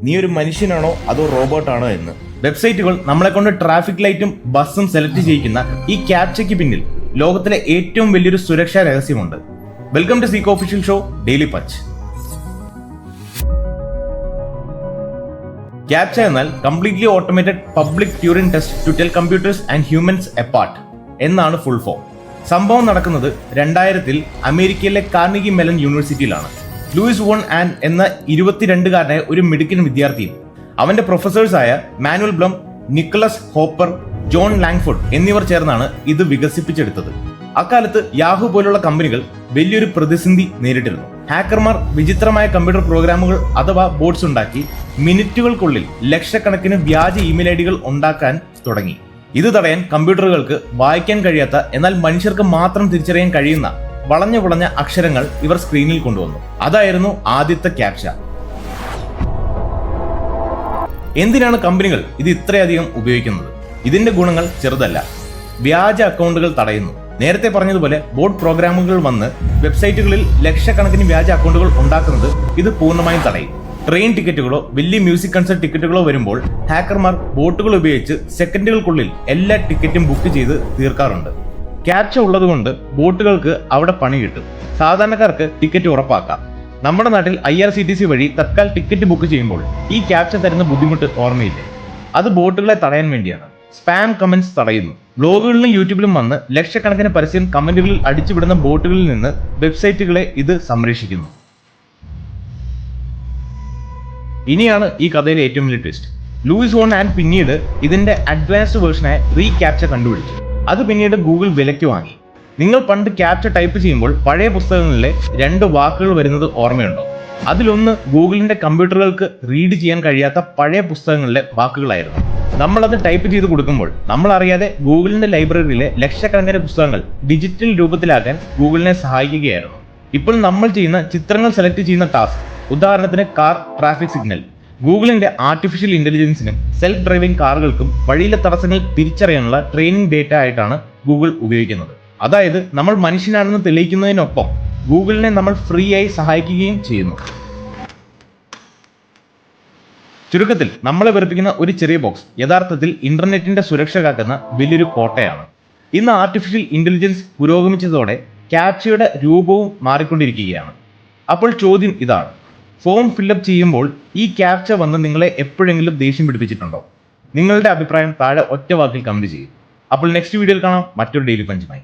നീ ഒരു മനുഷ്യനാണോ അതോ റോബോട്ടാണോ എന്ന്. വെബ്സൈറ്റുകൾ നമ്മളെ കൊണ്ട് ട്രാഫിക് ലൈറ്റും ബസ്സും സെലക്ട് ചെയ്യിക്കുന്ന ഈ ക്യാപ്ചയ്ക്ക് പിന്നിൽ ലോകത്തിലെ ഏറ്റവും വലിയൊരു സുരക്ഷാ രഹസ്യമുണ്ട്. വെൽക്കം ടു സീക്കോ official show daily punch. Captcha എന്നാൽ completely automated public Turing test to tell computers and humans apart എന്നാണ് ഫുൾ ഫോം. സംഭവം നടക്കുന്നത് 2000-ൽ അമേരിക്കയിലെ കാർണിഗി മെലൺ യൂണിവേഴ്സിറ്റിയിലാണ്. ലൂയിസ് വോൺ ആൻ എന്ന 22-കാരനായ ഒരു മിടുക്കൻ വിദ്യാർത്ഥിയും അവന്റെ പ്രൊഫസേഴ്സായ Manuel Blum, Nicholas Hopper, John Langford എന്നിവർ ചേർന്നാണ് ഇത് വികസിപ്പിച്ചെടുത്തത്. അക്കാലത്ത് യാഹു പോലുള്ള കമ്പനികൾ വലിയൊരു പ്രതിസന്ധി നേരിട്ടിരുന്നു. ഹാക്കർമാർ വിചിത്രമായ കമ്പ്യൂട്ടർ പ്രോഗ്രാമുകൾ അഥവാ ബോട്ട്സ് ഉണ്ടാക്കി മിനിറ്റുകൾക്കുള്ളിൽ ലക്ഷക്കണക്കിന് വ്യാജ ഇമെയിൽ ഐഡികൾ ഉണ്ടാക്കാൻ തുടങ്ങി. ഇത് തടയാൻ കമ്പ്യൂട്ടറുകൾക്ക് വായിക്കാൻ കഴിയാത്ത എന്നാൽ മനുഷ്യർക്ക് മാത്രം തിരിച്ചറിയാൻ കഴിയുന്ന വളഞ്ഞ അക്ഷരങ്ങൾ ഇവർ സ്ക്രീനിൽ കൊണ്ടുവന്നു. അതായിരുന്നു ആദ്യത്തെ ക്യാപ്ച. എന്തിനാണ് കമ്പനികൾ ഇത് ഇത്രയധികം ഉപയോഗിക്കുന്നത്? ഇതിന്റെ ഗുണങ്ങൾ ചെറുതല്ല. വ്യാജ അക്കൗണ്ടുകൾ തടയുന്നു. നേരത്തെ പറഞ്ഞതുപോലെ ബോട്ട് പ്രോഗ്രാമുകൾ വന്ന് വെബ്സൈറ്റുകളിൽ ലക്ഷക്കണക്കിന് വ്യാജ അക്കൗണ്ടുകൾ ഉണ്ടാക്കുന്നത് ഇത് പൂർണ്ണമായും തടയും. ട്രെയിൻ ടിക്കറ്റുകളോ വലിയ മ്യൂസിക് കൺസേർട്ട് ടിക്കറ്റുകളോ വരുമ്പോൾ ഹാക്കർമാർ ബോട്ടുകൾ ഉപയോഗിച്ച് സെക്കൻഡുകൾക്കുള്ളിൽ എല്ലാ ടിക്കറ്റും ബുക്ക് ചെയ്ത് തീർക്കാറുണ്ട്. ക്യാപ്ച ഉള്ളതുകൊണ്ട് ബോട്ടുകൾക്ക് അവിടെ പണി കിട്ടും. സാധാരണക്കാർക്ക് ടിക്കറ്റ് ഉറപ്പാക്കാം. നമ്മുടെ നാട്ടിൽ IRCTC വഴി തത്കാൽ ടിക്കറ്റ് ബുക്ക് ചെയ്യുമ്പോൾ ഈ ക്യാപ്ച തരുന്ന ബുദ്ധിമുട്ട് ഓർമ്മയില്ലേ? അത് ബോട്ടുകളെ തടയാൻ വേണ്ടിയാണ്. സ്പാം കമന്റ്സ് തടയുന്നു. ബ്ലോഗുകളിലും യൂട്യൂബിലും വന്ന് ലക്ഷക്കണക്കിന് പരസ്യം കമന്റുകളിൽ അടിച്ചുവിടുന്ന ബോട്ടുകളിൽ നിന്ന് വെബ്സൈറ്റുകളെ ഇത് സംരക്ഷിക്കുന്നു. ഇനിയാണ് ഈ കഥയിലെ ഏറ്റവും വലിയ ട്വിസ്റ്റ്. ലൂയിസ് വോൺ ആൻഡ് പിന്നീട് ഇതിന്റെ അഡ്വാൻസ്ഡ് വേർഷനായ റീക്യാപ്ച കണ്ടുപിടിച്ചു. അത് പിന്നീട് ഗൂഗിൾ വിലയ്ക്ക് വാങ്ങി. നിങ്ങൾ പണ്ട് ക്യാപ്ച ടൈപ്പ് ചെയ്യുമ്പോൾ പഴയ പുസ്തകങ്ങളിലെ 2 വാക്കുകൾ വരുന്നത് ഓർമ്മയുണ്ടോ? അതിലൊന്ന് ഗൂഗിളിന്റെ കമ്പ്യൂട്ടറുകൾക്ക് റീഡ് ചെയ്യാൻ കഴിയാത്ത പഴയ പുസ്തകങ്ങളിലെ വാക്കുകളായിരുന്നു. നമ്മളത് ടൈപ്പ് ചെയ്ത് കൊടുക്കുമ്പോൾ നമ്മൾ അറിയാതെ ഗൂഗിളിന്റെ ലൈബ്രറിയിലെ ലക്ഷക്കണക്കിന് പുസ്തകങ്ങൾ ഡിജിറ്റൽ രൂപത്തിലാക്കാൻ ഗൂഗിളിനെ സഹായിക്കുകയായിരുന്നു. ഇപ്പോൾ നമ്മൾ ചെയ്യുന്ന ചിത്രങ്ങൾ സെലക്ട് ചെയ്യുന്ന ടാസ്ക്, ഉദാഹരണത്തിന് കാർ ട്രാഫിക് സിഗ്നൽ, ഗൂഗിളിന്റെ ആർട്ടിഫിഷ്യൽ ഇന്റലിജൻസിനും സെൽഫ് ഡ്രൈവിംഗ് കാറുകൾക്കും വഴിയിലെ തടസ്സങ്ങൾ തിരിച്ചറിയാനുള്ള ട്രെയിനിങ് ഡേറ്റ ആയിട്ടാണ് ഗൂഗിൾ ഉപയോഗിക്കുന്നത്. അതായത് നമ്മൾ മനുഷ്യനാണെന്ന് തെളിയിക്കുന്നതിനൊപ്പം ഗൂഗിളിനെ നമ്മൾ ഫ്രീ ആയി സഹായിക്കുകയും ചെയ്യുന്നു. ചുരുക്കത്തിൽ നമ്മളെ വെറുപ്പിക്കുന്ന ഒരു ചെറിയ ബോക്സ് യഥാർത്ഥത്തിൽ ഇന്റർനെറ്റിന്റെ സുരക്ഷ കാക്കുന്ന വലിയൊരു കോട്ടയാണ്. ഇന്ന് ആർട്ടിഫിഷ്യൽ ഇന്റലിജൻസ് പുരോഗമിച്ചതോടെ ക്യാപ്ചയുടെ രൂപവും മാറിക്കൊണ്ടിരിക്കുകയാണ്. അപ്പോൾ ചോദ്യം ഇതാണ്: ഫോം ഫില്ലപ്പ് ചെയ്യുമ്പോൾ ഈ ക്യാപ്ച വന്ന് നിങ്ങളെ എപ്പോഴെങ്കിലും ദേഷ്യം പിടിപ്പിച്ചിട്ടുണ്ടോ? നിങ്ങളുടെ അഭിപ്രായം താഴെ ഒറ്റ വാക്കിൽ കമന്റ് ചെയ്യും. അപ്പോൾ നെക്സ്റ്റ് വീഡിയോയിൽ കാണാം മറ്റൊരു ഡെയിലി പഞ്ചുമായി.